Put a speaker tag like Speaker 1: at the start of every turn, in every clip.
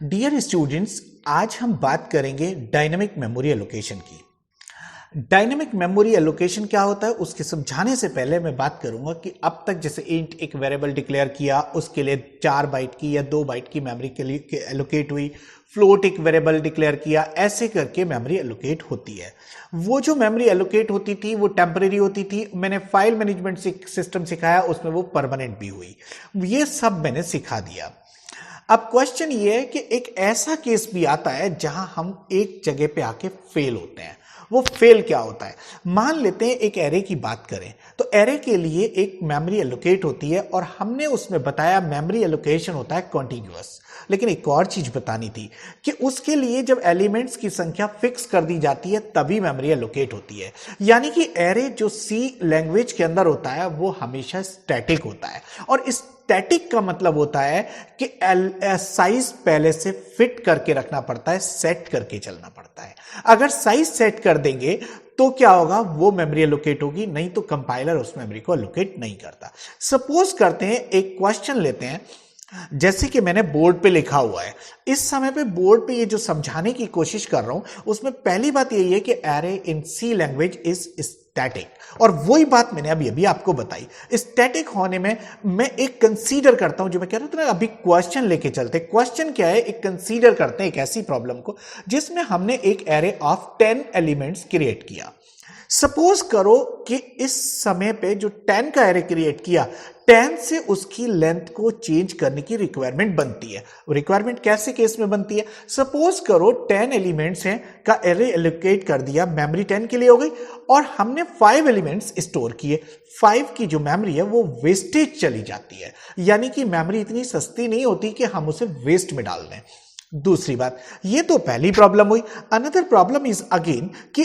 Speaker 1: Dear students, आज हम बात करेंगे डायनामिक मेमोरी एलोकेशन की। डायनामिक मेमोरी एलोकेशन क्या होता है उसके समझाने से पहले मैं बात करूंगा कि अब तक जैसे इंट एक वेरिएबल डिक्लेयर किया, उसके लिए 4 बाइट की या 2 बाइट की मेमोरी के लिए एलोकेट हुई, फ्लोट एक वेरिएबल डिक्लेयर किया, ऐसे करके मेमोरी एलोकेट होती है। वो जो मेमोरी एलोकेट होती थी वो टेम्परेरी होती थी। मैंने फाइल मैनेजमेंट सिस्टम सिखाया, उसमें वो परमानेंट भी हुई। ये सब मैंने सिखा दिया। अब क्वेश्चन ये है कि एक ऐसा केस भी आता है जहां हम एक जगह पे आके फेल होते हैं। वो फेल क्या होता है? मान लेते हैं एक एरे की बात करें तो एरे के लिए एक मेमोरी एलोकेट होती है और हमने उसमें बताया मेमोरी एलोकेशन होता है कॉन्टिन्यूअस। लेकिन एक और चीज बतानी थी कि उसके लिए जब एलिमेंट्स की संख्या फिक्स कर दी जाती है तभी मेमोरी एलोकेट होती है। यानी कि एरे जो सी लैंग्वेज के अंदर होता है वो हमेशा स्टैटिक होता है। और स्टैटिक का मतलब होता है कि साइज पहले से फिट करके रखना पड़ता है, सेट करके चलना पड़ता है। अगर साइज सेट कर देंगे तो क्या होगा? वो मेमोरी एलोकेट होगी, नहीं तो कंपाइलर उस मेमोरी को एलोकेट नहीं करता। सपोज करते हैं एक क्वेश्चन लेते हैं, जैसे कि मैंने बोर्ड पे लिखा हुआ है। इस समय पे बोर्ड पे ये जो समझाने की कोशिश कर रहा हूं उसमें पहली बात यही है कि array in C language is static. और वही बात मैंने अभी आपको बताई। स्टैटिक होने में मैं एक कंसीडर करता हूं, जो मैं कह रहा था ना, अभी क्वेश्चन लेके चलते। क्वेश्चन क्या है? एक कंसीडर करते हैं एक ऐसी प्रॉब्लम को जिसमें हमने एक एरे ऑफ 10 एलिमेंट्स क्रिएट किया। सपोज करो कि इस समय पे जो 10 का एरे क्रिएट किया, 10 से उसकी लेंथ को चेंज करने की रिक्वायरमेंट बनती है। रिक्वायरमेंट कैसे केस में बनती है? सपोज करो 10 एलिमेंट्स हैं का एरे एलोकेट कर दिया, मेमोरी 10 के लिए हो गई और हमने 5 एलिमेंट्स स्टोर किए। 5 की जो मेमोरी है वो वेस्टेज चली जाती है, यानी कि मेमोरी इतनी सस्ती नहीं होती कि हम उसे वेस्ट में डाल दें। दूसरी बात, ये तो पहली प्रॉब्लम हुई। अनदर प्रॉब्लम इज अगेन कि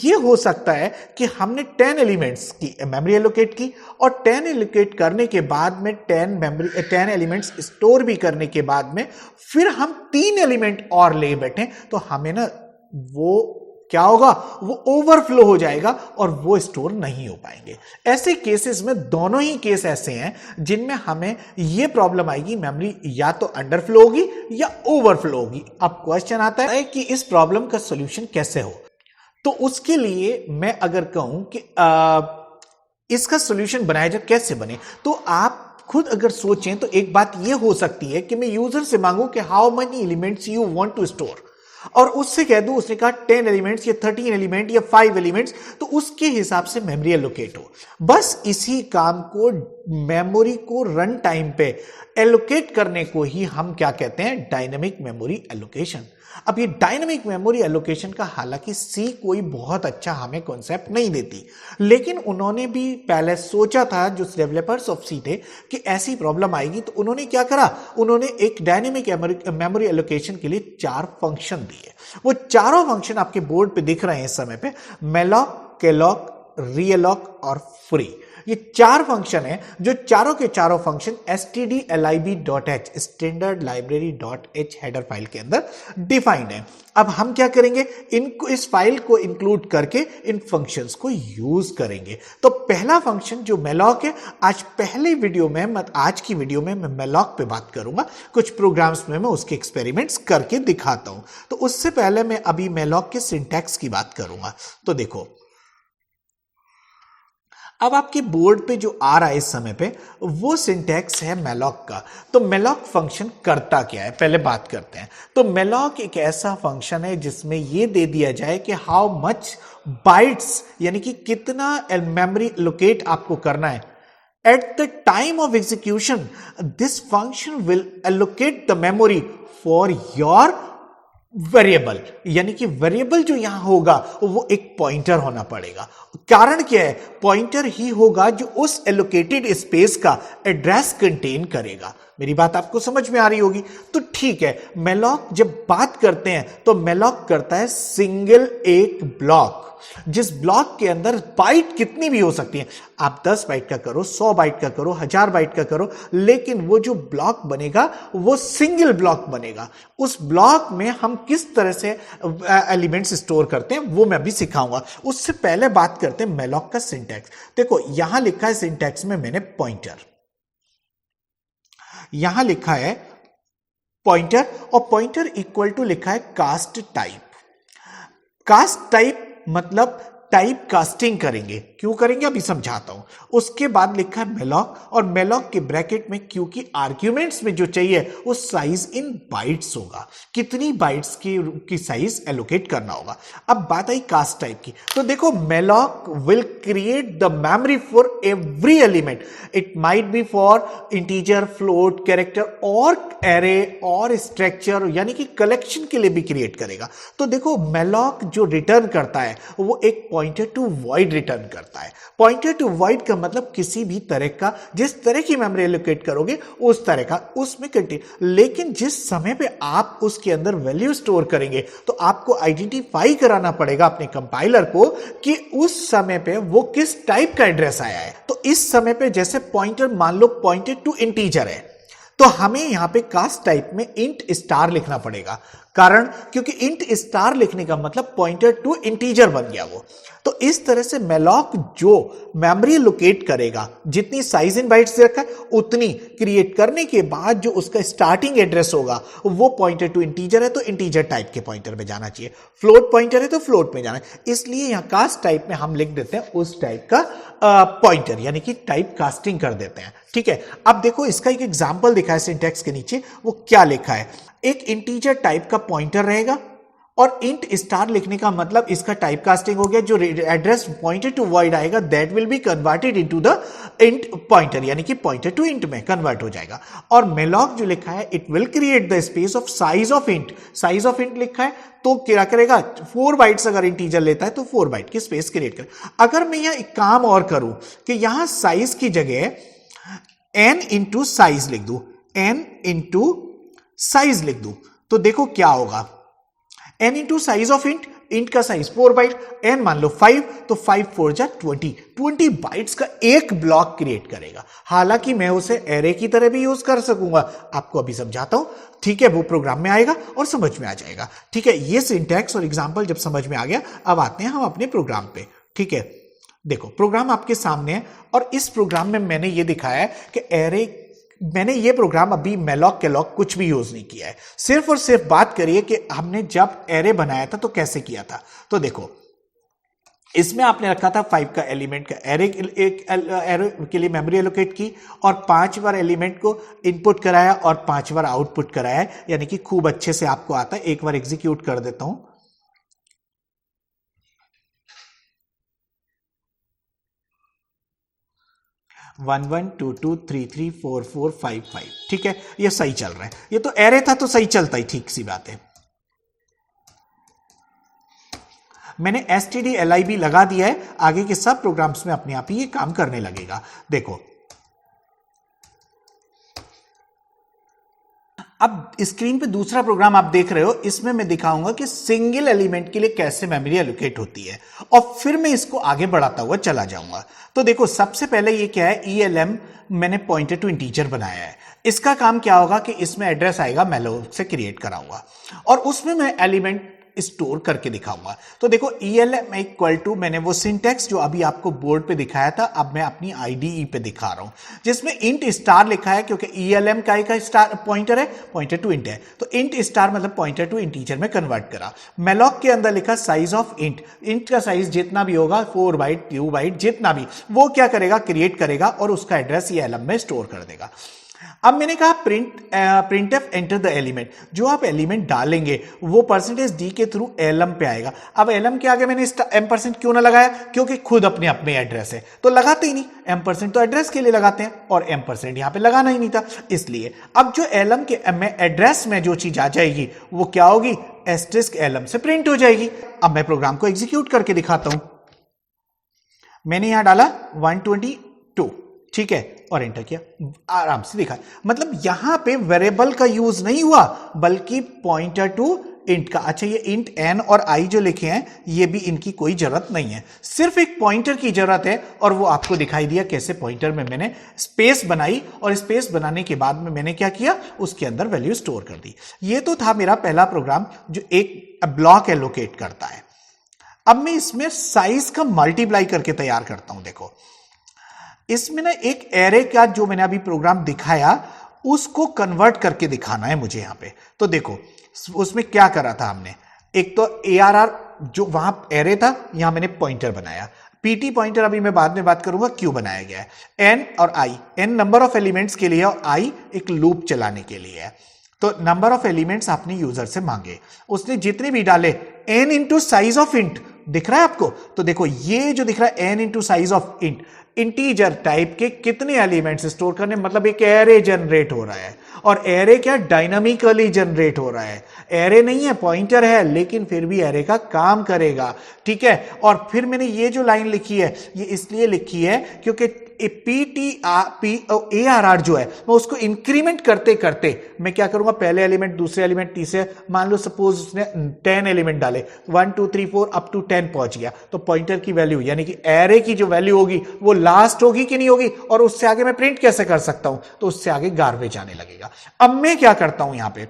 Speaker 1: ये हो सकता है कि हमने 10 एलिमेंट्स की मेमोरी एलोकेट की और 10 एलोकेट करने के बाद में 10 एलिमेंट्स स्टोर भी करने के बाद में फिर हम 3 एलिमेंट और ले बैठे तो हमें ना वो क्या होगा? वो ओवरफ्लो हो जाएगा और वो स्टोर नहीं हो पाएंगे। ऐसे केसेस में दोनों ही केस ऐसे हैं जिनमें हमें ये प्रॉब्लम आएगी, मेमोरी या तो अंडरफ्लो होगी या ओवरफ्लो होगी। अब क्वेश्चन आता है कि इस प्रॉब्लम का सॉल्यूशन कैसे हो। तो उसके लिए मैं अगर कहूं कि इसका सॉल्यूशन बनाया जाए, कैसे बने, तो आप खुद अगर सोचें तो एक बात यह हो सकती है कि मैं यूजर से मांगूं कि how many elements you want to store, और उससे कह दूं, उसने कहा 10 एलिमेंट्स या 13 एलिमेंट या 5 एलिमेंट्स, तो उसके हिसाब से मेमोरी एलोकेट हो। बस इसी काम को, मेमोरी को रन टाइम पे एलोकेट करने को ही हम क्या कहते हैं? Dynamic memory allocation. अब ये डायनामिक मेमोरी एलोकेशन का हालांकि सी कोई बहुत अच्छा हमें कॉन्सेप्ट नहीं देती, लेकिन उन्होंने भी पहले सोचा था, जो डेवलपर्स ऑफ सी थे, कि ऐसी प्रॉब्लम आएगी। तो उन्होंने क्या करा? उन्होंने एक डायनामिक मेमोरी एलोकेशन के लिए 4 फंक्शन दिए। वो चारों फंक्शन आपके बोर्ड पे दिख रहे हैं इस समय पे, मेलॉक, केलॉक, रीअलॉक और फ्री। ये 4 फंक्शन है जो चारों के चारों function stdlib.h standard library .h header file के अंदर डिफाइंड है। अब हम क्या करेंगे? इनको, इस फाइल को इंक्लूड करके इन फंक्शंस को यूज करेंगे। तो पहला फंक्शन जो मेलॉक है, आज की वीडियो में मैं मेलॉक पे बात करूंगा। कुछ प्रोग्राम्स में मैं उसके एक्सपेरिमेंट्स करके दिखाता हूं। तो उससे पहले मैं अभी मेलॉक के सिंटैक्स की बात करूंगा। तो देखो, अब आपके बोर्ड पे जो आ रहा है इस समय पे, वो सिंटैक्स है मेलॉक का। तो मेलॉक फंक्शन करता क्या है, पहले बात करते हैं। तो मेलॉक एक ऐसा फंक्शन है जिसमें ये दे दिया जाए कि हाउ मच बाइट्स, यानी कि कितना मेमोरी लोकेट आपको करना है। At the time of execution this function will allocate the memory for your variable, यानी कि वेरिएबल जो यहां होगा वो एक पॉइंटर होना पड़ेगा। कारण क्या है? पॉइंटर ही होगा जो उस एलोकेटेड स्पेस का एड्रेस कंटेन करेगा। मेरी बात आपको समझ में आ रही होगी। तो ठीक है, मेलॉक जब बात करते हैं तो मेलॉक करता है सिंगल एक ब्लॉक, जिस ब्लॉक के अंदर बाइट कितनी भी हो सकती है। आप 10 बाइट का करो, 100 बाइट का करो, 1000 बाइट का करो, लेकिन वो जो ब्लॉक बनेगा वो सिंगल ब्लॉक बनेगा। उस ब्लॉक में हम किस तरह से एलिमेंट्स स्टोर करते हैं वो मैं अभी सिखाऊंगा। उससे पहले बात करते हैं मेलॉक का सिंटैक्स। देखो, यहां लिखा है सिंटैक्स में मैंने पॉइंटर, यहां लिखा है पॉइंटर, और पॉइंटर इक्वल टू लिखा है कास्ट टाइप। कास्ट टाइप मतलब टाइप कास्टिंग करेंगे, क्यों करेंगे अभी समझाता हूं। उसके बाद लिखा है मेलॉक, और मेलॉक के ब्रैकेट में क्योंकि आर्ग्यूमेंट्स में जो चाहिए वो साइज इन बाइट्स होगा, कितनी बाइट्स की साइज एलोकेट करना होगा। अब बात आई कास्ट टाइप की, तो देखो malloc will create the memory for every element, it might be for integer, float, character और एरे और स्ट्रक्चर, यानी कि कलेक्शन के लिए भी क्रिएट करेगा। तो देखो मेलॉक जो रिटर्न करता है वो एक पॉइंटर टू वॉइड रिटर्न करता है। पॉइंटर टू वॉइड का मतलब किसी भी तरह का, जिस तरह की मेमोरी एलोकेट करोगे उस तरह का उसमें कंटेंट, लेकिन जिस समय पे आप उसके अंदर वैल्यू स्टोर करेंगे तो आपको आइडेंटिफाई कराना पड़ेगा अपने कंपाइलर को कि उस समय पे वो किस टाइप का एड्रेस आया है। तो इस समय पे जैसे पॉइंटर मान लो पॉइंटर टू इंटीजर है, तो हमें यहां पे कास्ट टाइप में इंट स्टार लिखना पड़ेगा, कारण क्योंकि इंट स्टार लिखने का मतलब पॉइंटर टू इंटीजर बन गया वो। तो इस तरह से मेलॉक जो मेमोरी लोकेट करेगा, जितनी साइज इन बाइट्स रखा है उतनी क्रिएट करने के बाद जो उसका स्टार्टिंग एड्रेस होगा वो पॉइंटर टू इंटीजर है तो इंटीजर टाइप के पॉइंटर में जाना चाहिए, फ्लोट पॉइंटर है तो फ्लोट में जाना है। इसलिए यहां कास्ट टाइप में हम लिख देते हैं उस टाइप का पॉइंटर, यानी कि टाइप कास्टिंग कर देते हैं। ठीक है, अब देखो इसका एक एग्जांपल दिखा है सिंटैक्स के नीचे, वो क्या लिखा है। एक इंटीजर टाइप का पॉइंटर रहेगा और इंट स्टार लिखने का मतलब इसका टाइप कास्टिंग हो गया, जो एड्रेस पॉइंटर टू वॉइड आएगा that will be converted into the int pointer, यानी कि पॉइंटर टू इंट में कन्वर्ट हो जाएगा। और मेलॉक जो लिखा है it will create the space of size of int, size of int लिखा है तो क्या करेगा 4 बाइट्स अगर इंटीजर लेता है तो 4 बाइट की स्पेस क्रिएट करे। अगर मैं यहां एक काम और करूं कि यहां साइज की जगह n इंटू साइज लिख दूं, n इंटू साइज लिख दूं, तो देखो क्या होगा, n into size of int, int का साइज 4 बाइट, n मान लो 5, तो 5 4 जा 20 बाइट्स का एक ब्लॉक क्रिएट करेगा। हालांकि मैं उसे एरे की तरह भी यूज कर सकूंगा, आपको अभी समझाता हूं। ठीक है, वो प्रोग्राम में आएगा और समझ में आ जाएगा। ठीक है, ये सिंटैक्स और एग्जांपल जब समझ में आ गया, अब आते हैं हम अपने प्रोग्राम पे। ठीक है, देखो प्रोग्राम आपके सामने है और इस प्रोग्राम में मैंने ये दिखाया है कि एरे, मैंने ये प्रोग्राम अभी मेलॉक कैलॉक कुछ भी यूज नहीं किया है, सिर्फ और सिर्फ बात करिए कि हमने जब एरे बनाया था तो कैसे किया था। तो देखो इसमें आपने रखा था 5 का एलिमेंट का एरे, एक एरे के लिए मेमोरी एलोकेट की और 5 बार एलिमेंट को इनपुट कराया और 5 बार आउटपुट कराया, यानी कि खूब अच्छे से आपको आता है। एक बार एग्जीक्यूट कर देता हूं, 1 1 2 2 3 3 4 4 5 5। ठीक है, ये सही चल रहा है, ये तो एरे था तो सही चलता ही, ठीक सी बात है। मैंने stdlib लगा दिया है, आगे के सब प्रोग्राम्स में अपने आप ही ये काम करने लगेगा। देखो अब स्क्रीन पे दूसरा प्रोग्राम आप देख रहे हो, इसमें मैं दिखाऊंगा कि सिंगल एलिमेंट के लिए कैसे मेमोरी एलोकेट होती है और फिर मैं इसको आगे बढ़ाता हुआ चला जाऊंगा। तो देखो सबसे पहले ये क्या है, ELM मैंने पॉइंटर टू इंटीजर बनाया है। इसका काम क्या होगा कि इसमें एड्रेस आएगा, मेलॉक से क्रिएट कराऊंगा और उसमें मैं एलिमेंट स्टोर करके दिखाऊंगा। तो देखो ELM इक्वल टू, मैंने वो सिंटैक्स जो अभी आपको बोर्ड पे दिखाया था, अब मैं अपनी IDE पे दिखा रहा हूं, जिसमें इंट स्टार लिखा है क्योंकि ELM का स्टार पॉइंटर है, पॉइंटर टू इंट है, तो इंट स्टार मतलब पॉइंटर टू इंटीजर में कन्वर्ट करा। मेलॉक के अंदर लिखा साइज ऑफ इंट, इंट का साइज जितना भी होगा 4 बाइट 2 बाइट जितना भी, वो क्या करेगा क्रिएट करेगा और उसका एड्रेस ELM में स्टोर कर देगा। अब मैंने कहा printf एंटर द एलिमेंट, जो आप एलिमेंट डालेंगे वो %d के थ्रू LM पे आएगा। अब LM के आगे मैंने M% क्यों ना लगाया, क्योंकि खुद अपने आप में एड्रेस है तो लगाते ही नहीं, M% तो एड्रेस के लिए लगाते हैं और M% यहां पे लगाना ही नहीं था, इसलिए अब जो LM के एड्रेस में जो चीज आ जाएगी वो क्या होगी, एस्टेरिस्क LM से प्रिंट हो जाएगी। अब मैं प्रोग्राम को एग्जीक्यूट करके दिखाता हूं, मैंने यहां डाला 122, ठीक है, और एंटर किया, आराम से दिखा। मतलब यहां पे वेरिएबल का यूज नहीं हुआ बल्कि पॉइंटर टू इंट का। अच्छा, ये इंट n और i जो लिखे हैं ये भी इनकी कोई जरूरत नहीं है, सिर्फ एक पॉइंटर की जरूरत है और वो आपको दिखाई दिया कैसे पॉइंटर में मैंने स्पेस बनाई और स्पेस बनाने के बाद में मैंने क्या किया, उसके अंदर वैल्यू स्टोर कर दी। ये तो था मेरा पहला प्रोग्राम जो एक ब्लॉक एलोकेट करता है। अब मैं इसमें साइज का मल्टीप्लाई करके तैयार करता हूं। देखो इसमें ना एक एरे का जो मैंने अभी प्रोग्राम दिखाया उसको कन्वर्ट करके दिखाना है मुझे यहां पे। तो देखो उसमें क्या करा था हमने, एक तो ARR जो वहां एरे था, यहां मैंने पॉइंटर बनाया। PT पॉइंटर अभी मैं बाद में बात करूंगा क्यों बनाया गया है। N और I, N number of elements के लिए और I एक लूप चलाने के लिए है। तो नंबर ऑफ एलिमेंट्स आपने यूजर से मांगे, उसने जितने भी डाले n into size of int, दिख रहा है आपको। तो देखो ये जो दिख रहा है n into size of int, integer type के कितने एलिमेंट्स स्टोर करने, मतलब एक एरे जनरेट हो रहा है। और एरे क्या, डायनामिकली जनरेट हो रहा है। एरे नहीं है, पॉइंटर है, लेकिन फिर भी एरे का काम करेगा, ठीक है। और फिर मैंने ये जो लाइन लिखी है, ये इसलिए लिखी है क्योंकि ARR जो है मैं उसको इंक्रीमेंट करते करते मैं क्या करूंगा, पहले एलिमेंट, दूसरे एलिमेंट, तीसरे, मान लो सपोज उसने 10 एलिमेंट डाले, 1 2 3 4 अप टू 10 पहुंच गया, तो पॉइंटर की वैल्यू यानी कि एरे की जो वैल्यू होगी वो लास्ट होगी कि नहीं होगी, और उससे आगे मैं प्रिंट कैसे कर सकता हूं, तो उससे आगे गार्बेज आने लगेगा। अब मैं क्या करता हूं, यहां पे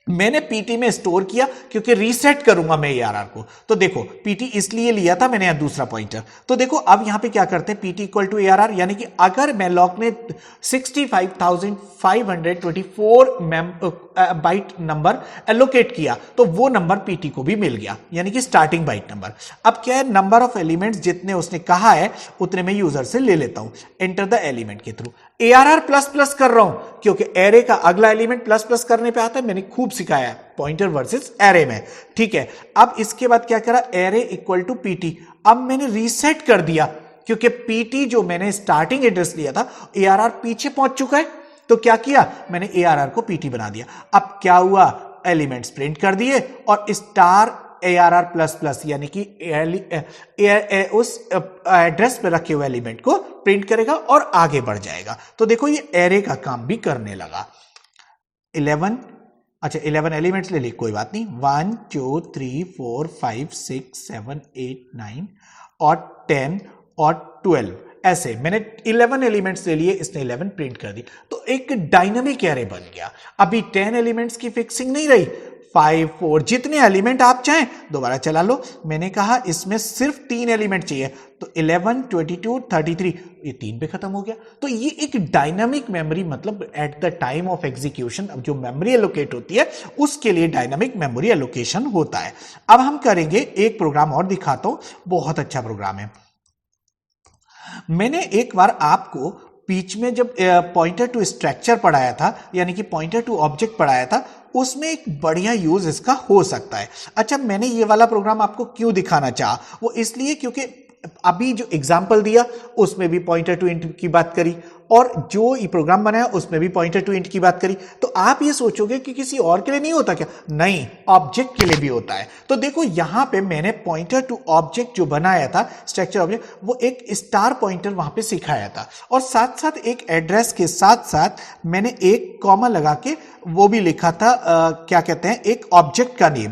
Speaker 1: मैंने PT में स्टोर किया क्योंकि रीसेट करूंगा मैं ARR को। तो देखो PT इसलिए लिया था मैंने यहां दूसरा पॉइंटर। तो देखो अब यहां पे क्या करते हैं, PT इक्वल टू ARR, यानी कि अगर मैलॉक ने 65,524 बाइट नंबर एलोकेट किया तो वो नंबर PT को भी मिल गया, यानी कि स्टार्टिंग बाइट नंबर। अब क्या है, नंबर ऑफ एलिमेंट्स जितने उसने कहा है उतने मैं यूजर से ले लेता हूं, एंटर द एलिमेंट के थ्रू। ARR प्लस प्लस कर रहा हूं क्योंकि एरे का अगला एलिमेंट प्लस प्लस करने पे आता है, मैंने खूब सिखाया है पॉइंटर वर्सेस एरे में, ठीक है। अब इसके बाद क्या करा, एरे इक्वल टू PT। अब मैंने रीसेट कर दिया क्योंकि PT जो मैंने स्टार्टिंग एड्रेस लिया था, ARR पीछे पहुंच चुका है, तो क्या किया मैंने, ARR को PT बना दिया। अब क्या हुआ, एलिमेंट्स प्रिंट कर दिए और स्टार ARR प्लस प्लस यानी कि उस एड्रेस पे रखे हुए एलिमेंट को प्रिंट करेगा और आगे बढ़ जाएगा। तो देखो ये एरे का काम भी करने लगा। 11 एलिमेंट्स ले ली, कोई बात नहीं, 1 2 3 4 5 6 7 8 9 और 10 और 12, ऐसे मैंने 11 एलिमेंट्स ले लिए, इसने 11 प्रिंट कर दी, तो एक डायनामिक एरे बन गया। अभी 10 एलिमेंट्स की फिक्सिंग नहीं रही, 5 4 जितने एलिमेंट आप चाहें दोबारा चला लो। मैंने कहा इसमें सिर्फ 3 एलिमेंट चाहिए, तो 11 22 33, ये 3 पे खत्म हो गया। तो ये एक डायनामिक मेमोरी, मतलब at the time of execution अब जो मेमोरी एलोकेट होती है उसके लिए डायनामिक मेमोरी एलोकेशन होता है। अब हम करेंगे एक प्रोग्राम और दिखाता हूं, बहुत अच्छा प्रोग्राम है। मैंने एक बार आपको बीच में जब पॉइंटर टू स्ट्रक्चर पढ़ाया था, यानी कि पॉइंटर टू ऑब्जेक्ट पढ़ाया था, उसमें एक बढ़िया यूज इसका हो सकता है। अच्छा, मैंने ये वाला प्रोग्राम आपको क्यों दिखाना चाहा, वो इसलिए क्योंकि अभी जो एग्जाम्पल दिया उसमें भी पॉइंटर टू इंट की बात करी, और जो ये प्रोग्राम बनाया उसमें भी पॉइंटर टू इंट की बात करी। तो आप ये सोचोगे कि किसी और के लिए नहीं होता क्या, नहीं, ऑब्जेक्ट के लिए भी होता है। तो देखो यहां पे मैंने पॉइंटर टू ऑब्जेक्ट जो बनाया था, स्ट्रक्चर ऑब्जेक्ट, वो एक स्टार पॉइंटर वहां पे सिखाया था, और साथ साथ एक एड्रेस के साथ साथ मैंने एक कॉमा लगा के वो भी लिखा था, क्या कहते हैं, एक ऑब्जेक्ट का नेम,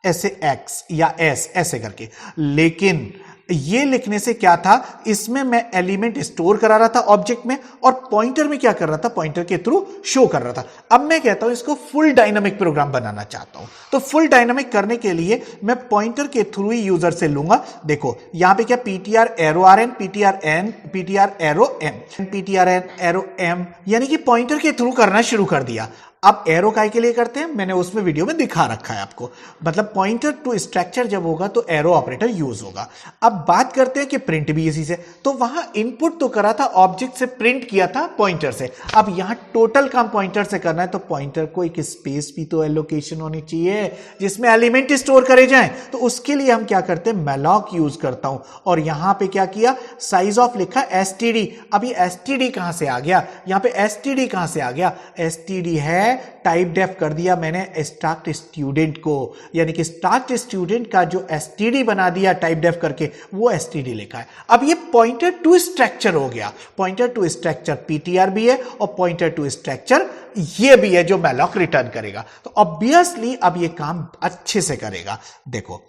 Speaker 1: ऐसे एक्स या एस ऐसे करके। लेकिन ये लिखने से क्या था, इसमें मैं एलिमेंट स्टोर करा रहा था ऑब्जेक्ट में, और पॉइंटर में क्या कर रहा था, पॉइंटर के थ्रू शो कर रहा था। अब मैं कहता हूं इसको फुल डायनामिक प्रोग्राम बनाना चाहता हूं, तो फुल डायनामिक करने के लिए मैं पॉइंटर के थ्रू ही यूजर से लूंगा। देखो यहां पे क्या, PTR arrow RN, PTR N, PTR arrow M, PTR N arrow M, यानी कि पॉइंटर के थ्रू करना शुरू कर दिया। अब एरो काय के लिए करते हैं, मैंने उसमें वीडियो में दिखा रखा है आपको, मतलब पॉइंटर टू स्ट्रक्चर जब होगा तो एरो ऑपरेटर यूज होगा। अब बात करते हैं कि प्रिंट भी इसी से, तो वहां इनपुट तो करा था ऑब्जेक्ट से, प्रिंट किया था पॉइंटर से। अब यहां टोटल काम पॉइंटर से करना है, तो पॉइंटर को एक स्पेस भी तो एलोकेशन होनी चाहिए जिसमें एलिमेंट स्टोर करे जाएं। तो उसके लिए हम क्या करते हैं, मैलॉक यूज करता हूं, और यहां पे क्या किया, साइज ऑफ लिखा STD। अब ये STD कहां से आ गया, यहां पे STD कहां से आ गया, STD है, टाइप डेफ कर दिया मैंने स्टार्ट स्टूडेंट को, यानी कि स्टार्ट स्टूडेंट का जो STD बना दिया टाइप डेफ करके, वो STD लिखा है। अब ये पॉइंटर टू स्ट्रक्चर हो गया, पॉइंटर टू स्ट्रक्चर PTR भी है और पॉइंटर टू स्ट्रक्चर ये भी है जो मैलॉक रिटर्न करेगा। तो ऑब्वियसली अब ये काम अच्छे से करेगा। देखो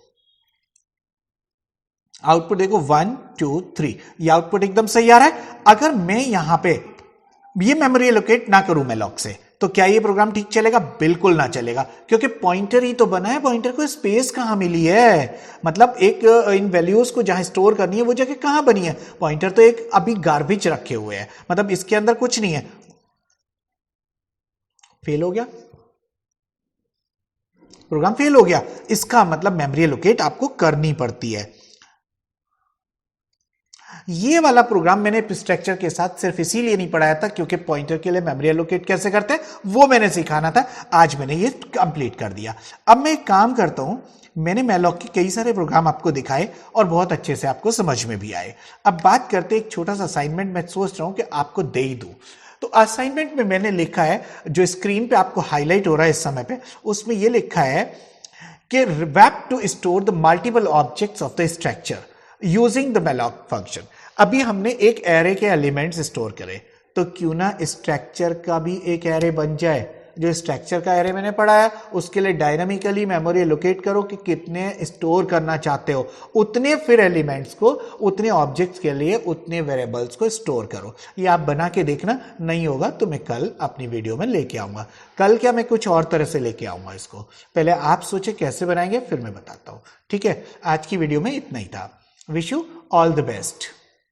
Speaker 1: आउटपुट देखो 1 2 3, ये आउटपुट एकदम सही आ रहा है। अगर मैं यहां पे ये मेमोरी एलोकेट ना करूं मैलॉक से, तो क्या ये प्रोग्राम ठीक चलेगा, बिल्कुल ना चलेगा, क्योंकि पॉइंटर ही तो बना है, पॉइंटर को स्पेस कहां मिली है, मतलब एक इन वैल्यूज को जहां स्टोर करनी है वो जगह कहां बनी है, पॉइंटर तो एक अभी गार्बेज रखे हुए हैं, मतलब इसके अंदर कुछ नहीं है। फेल हो गया, प्रोग्राम फेल हो गया, इसका मतलब मेमोरी एलोकेट आपको करनी पड़ती है। ये वाला प्रोग्राम मैंने स्ट्रक्चर के साथ सिर्फ इसीलिए नहीं पढ़ाया था क्योंकि पॉइंटर के लिए मेमोरी एलोकेट कैसे करते हैं वो मैंने सिखाना था। आज मैंने ये कंप्लीट कर दिया। अब मैं एक काम करता हूं, मैंने मैलॉक के कई सारे प्रोग्राम आपको दिखाए और बहुत अच्छे से आपको समझ में भी आए। अब बात करते एक छोटा सा असाइनमेंट मैं सोच रहा हूं कि आपको दे ही दूं। तो असाइनमेंट में मैंने लिखा है, जो स्क्रीन पे आपको हाईलाइट हो रहा है इस समय पे, उसमें यह लिखा है कि wrap to store the multiple objects of the structure using the malloc function। अभी हमने एक एरे के एलिमेंट्स स्टोर करे, तो क्यों ना स्ट्रक्चर का भी एक एरे बन जाए। जो स्ट्रक्चर का एरे मैंने पढ़ाया उसके लिए डायनामिकली मेमोरी एलोकेट करो कि कितने स्टोर करना चाहते हो, उतने फिर एलिमेंट्स को, उतने ऑब्जेक्ट्स के लिए उतने वेरिएबल्स को स्टोर करो। ये आप बना के देखना, नहीं होगा तो मैं कल अपनी वीडियो में लेके आऊंगा। कल क्या, मैं कुछ और तरह से लेके आऊंगा इसको। पहले आप सोचे कैसे बनाएंगे, फिर मैं बताता हूं। ठीक है, आज की वीडियो में इतना ही था। Wish you all the best.